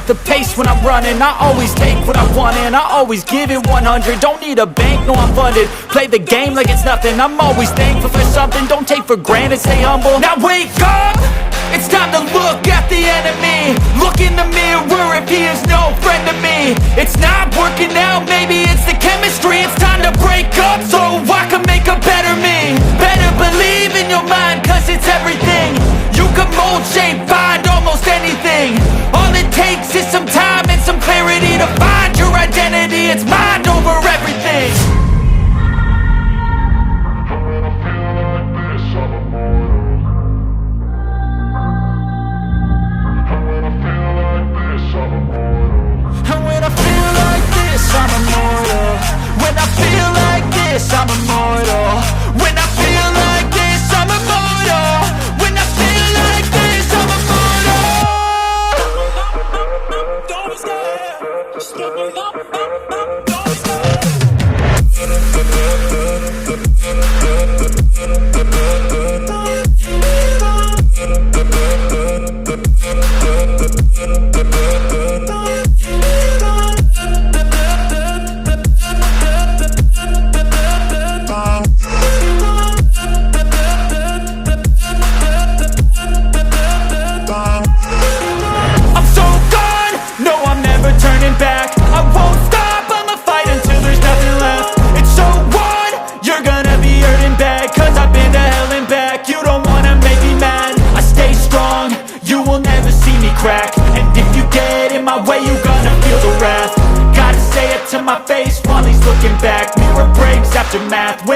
the pace when I'm running. I always take what I want and I always give it 100. Don't need a bank, no I'm funded. Play the game like it's nothing. I'm always thankful for something. Don't take for granted, stay humble. Now wake up! It's time to look at the enemy. Look in the mirror if he is no friend to me. It's not working out, maybe it's the chemistry. It's time to break up so I can make a better me. Better believe in your mind, cause it's everything. You can mold, shape, find almost anything. All it takes is some time and some clarity to find your identity. It's mind over everything. And when I feel like this, I'm immortal. When I feel like this, I'm immortal. When I feel like this, I'm immortal. When I feel like this, I'm immortal. Don't stop, just give me up, don't I'm so gone, no I'm never turning back. I won't stop, I'ma fight until there's nothing left. It's so on, you're gonna be hurting bad, cause I've been to hell and back. You don't wanna make me mad, I stay strong, you will never see me crack. And if you get in my way, you're gonna feel the wrath. Gotta say it to my face while he's looking back. Mirror breaks after math.